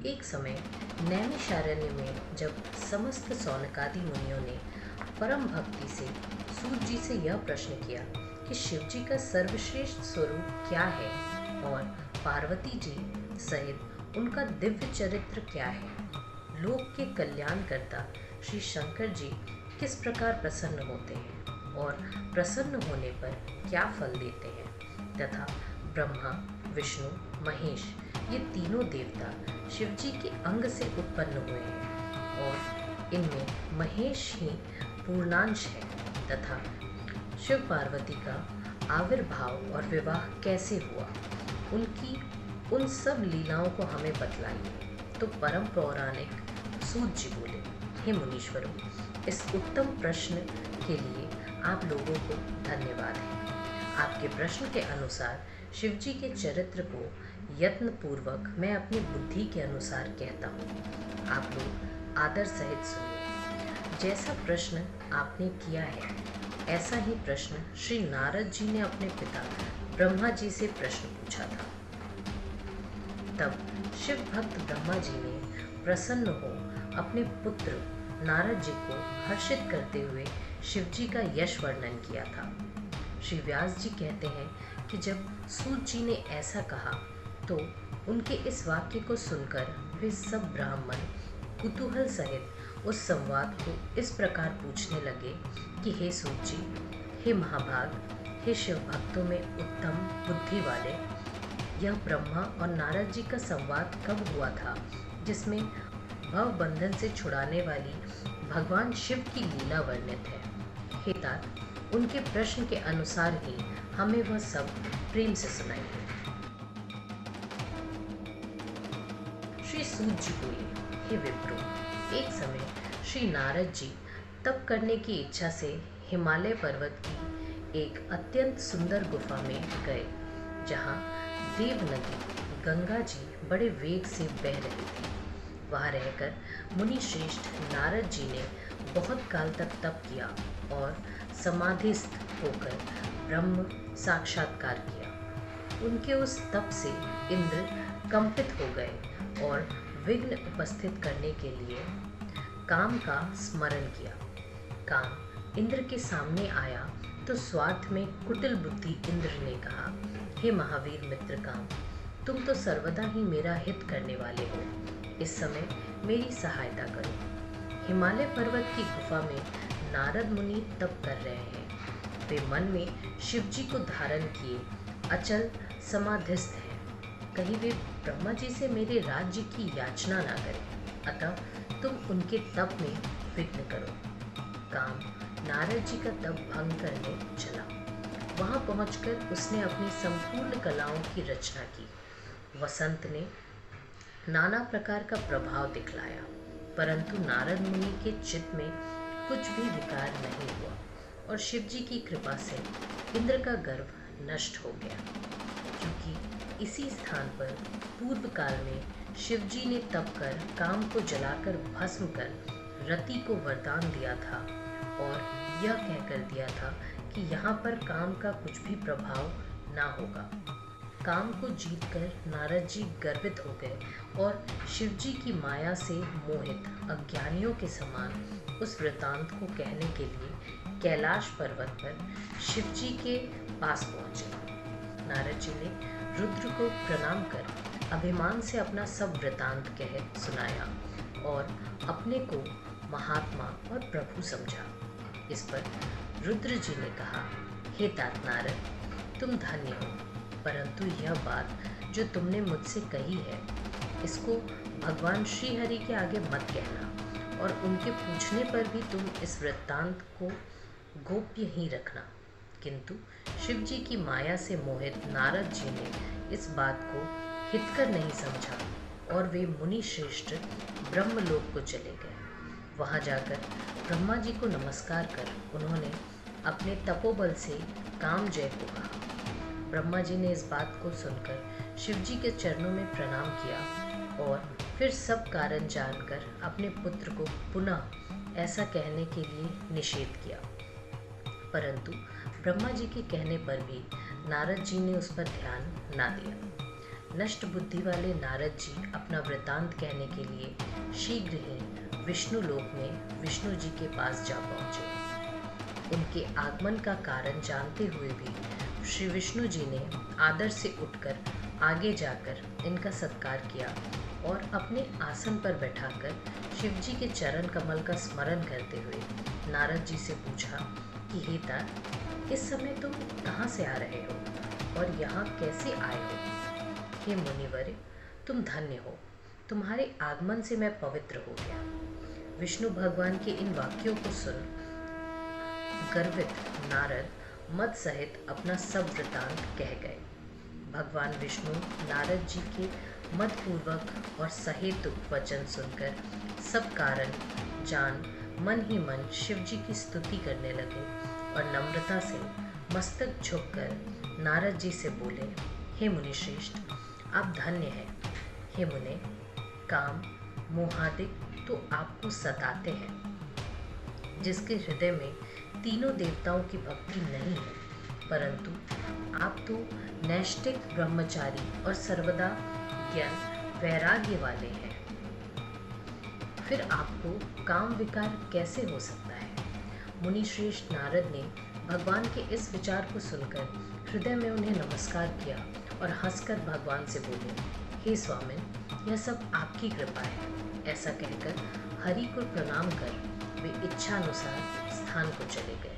एक समय नैमिषारण्य में जब समस्त सौनकादि मुनियों ने परम भक्ति से सूत जी से यह प्रश्न किया कि शिव जी का सर्वश्रेष्ठ स्वरूप क्या है और पार्वती जी सहित उनका दिव्य चरित्र क्या है, लोक के कल्याणकर्ता श्री शंकर जी किस प्रकार प्रसन्न होते हैं और प्रसन्न होने पर क्या फल देते हैं, तथा ब्रह्मा, विष्णु, महेश ये तीनों देवता शिव जी के अंग से उत्पन्न हुए हैं और इनमें महेश ही पूर्णांश है, तथा शिव पार्वती का आविर्भाव और विवाह कैसे हुआ, उनकी उन सब लीलाओं को हमें बतलाइए। तो परम पौराणिक सूत जी बोले, हे मुनीश्वरों, इस उत्तम प्रश्न के लिए आप लोगों को धन्यवाद है। आपके प्रश्न के अनुसार शिव जी के चरित्र को यत्न पूर्वक मैं अपनी बुद्धि के अनुसार कहता हूँ। आप लोग आदर सहित सुनिए। जैसा प्रश्न आपने किया है ऐसा ही प्रश्न श्री नारद जी ने अपने पिता ब्रह्मा जी से प्रश्न पूछा था। तब शिव भक्त ब्रह्मा जी ने प्रसन्न हो अपने पुत्र नारद जी को हर्षित करते हुए शिव जी का यश वर्णन किया था। श्री व्यास जी कहते हैं कि जब सूत जी ने ऐसा कहा तो उनके इस वाक्य को सुनकर वे सब ब्राह्मण कुतूहल सहित उस संवाद को इस प्रकार पूछने लगे कि हे सूत जी, हे महाभाग, हे शिव भक्तों में उत्तम बुद्धि वाले, यह ब्रह्मा और नारद जी का संवाद कब हुआ था जिसमें भव बंधन से छुड़ाने वाली भगवान शिव की लीला वर्णित है। हे तात, उनके प्रश्न के अनुसार ही हमें वह सब प्रेम से सुनाइए। श्री सूत जी बोले, हे विप्रो, एक समय श्री नारद जी तप करने की इच्छा से हिमालय पर्वत की एक अत्यंत सुंदर गुफा में गए, जहाँ देव नदी गंगा जी बड़े वेग से बह रही थी। वहाँ रहकर मुनि श्रेष्ठ नारद जी ने बहुत काल तक तप किया और समाधिस्थ होकर ब्रह्म साक्षात्कार किया। उनके उस तप से इंद्र कंपित हो गए और विघ्न उपस्थित करने के लिए काम का स्मरण किया। काम इंद्र के सामने आया तो स्वार्थ में कुटिल बुद्धि इंद्र ने कहा, हे महावीर मित्र काम, तुम तो सर्वदा ही मेरा हित करने वाले हो, इस समय मेरी सहायता करो। हिमालय पर्वत की गुफा में नारद मुनि तप कर रहे हैं। वे मन में शिव जी को धारण किए अचल समाधिस्थ हैं। कहीं वे ब्रह्मा जी से मेरे राज्य की याचना ना करें, अतः तुम उनके तप में विघ्न करो। काम नारद जी का तप भंग करने चला। वहां पहुंचकर उसने अपनी संपूर्ण कलाओं की रचना की। वसंत ने नाना प्रकार का प्रभाव दिखलाया, परंतु नारद मुनि के चित्त में कुछ भी विकार नहीं हुआ और शिव जी की कृपा से इंद्र का गर्व नष्ट हो गया। क्योंकि इसी स्थान पर पूर्व काल में शिव जी ने तप कर काम को जलाकर भस्म कर रति को वरदान दिया था और यह कहकर दिया था कि यहाँ पर काम का कुछ भी प्रभाव ना होगा। काम को जीतकर नारद जी गर्वित हो गए और शिव जी की माया से मोहित अज्ञानियों के समान उस वृतांत को कहने के लिए कैलाश पर्वत पर शिव जी के पास पहुंचे। नारद जी ने रुद्र को प्रणाम कर अभिमान से अपना सब वृतांत कह सुनाया और अपने को महात्मा और प्रभु समझा। इस पर रुद्र जी ने कहा, हे तात नारद, तुम धन्य हो, परंतु यह बात जो तुमने मुझसे कही है इसको भगवान श्री हरि के आगे मत कहना और उनके पूछने पर भी तुम इस वृत्तांत को गोप्य ही रखना। किंतु शिव जी की माया से मोहित नारद जी ने इस बात को हितकर नहीं समझा और वे मुनि श्रेष्ठ ब्रह्मलोक को चले गए। वहां जाकर ब्रह्मा जी को नमस्कार कर उन्होंने अपने तपोबल से कामजय को कहा। ब्रह्मा जी ने इस बात को सुनकर शिव जी के चरणों में प्रणाम किया और फिर सब कारण जानकर अपने पुत्र को पुनः ऐसा कहने के लिए निषेध किया। परंतु ब्रह्मा जी के कहने पर भी नारद जी ने उस पर ध्यान ना दिया। नष्ट बुद्धि वाले नारद जी अपना वृतांत कहने के लिए शीघ्र ही विष्णु लोक में विष्णु जी के पास जा पहुंचे। उनके आगमन का कारण जानते हुए भी श्री विष्णु जी ने आदर से उठकर आगे जाकर इनका सत्कार किया और अपने आसन पर बैठाकर शिव जी के चरण कमल का स्मरण करते हुए नारद जी से पूछा कि हे तात, इस समय तुम कहाँ से आ रहे हो और यहाँ कैसे आए हो? हे मुनिवर, तुम धन्य हो, तुम्हारे आगमन से मैं पवित्र हो गया। विष्णु भगवान के इन वाक्यों को सुन गर्वित नारद मद सहित अपना सब वृतांत कह गए। भगवान विष्णु नारद जी के मदपूर्वक और सहेतुक वचन सुनकर सब कारण जान मन ही मन शिव जी की स्तुति करने लगे और नम्रता से मस्तक झुककर नारद जी से बोले, हे मुनिश्रेष्ठ, आप धन्य हैं। हे मुने, काम मोहादिक तो आपको सताते हैं, जिसके हृदय में तीनों देवताओं की भक्ति नहीं है, परंतु आप तो नैष्ठिक ब्रह्मचारी और सर्वदा ज्ञान वैराग्य वाले हैं। फिर आपको काम विकार कैसे हो सकता है? मुनिश्रेष्ठ नारद ने भगवान के इस विचार को सुनकर हृदय में उन्हें नमस्कार किया और हंसकर भगवान से बोले, हे स्वामिन, यह सब आपकी कृपा है। ऐसा कहकर हरि को प्रणाम कर वे इच्छानुसार स्थान को चले गए।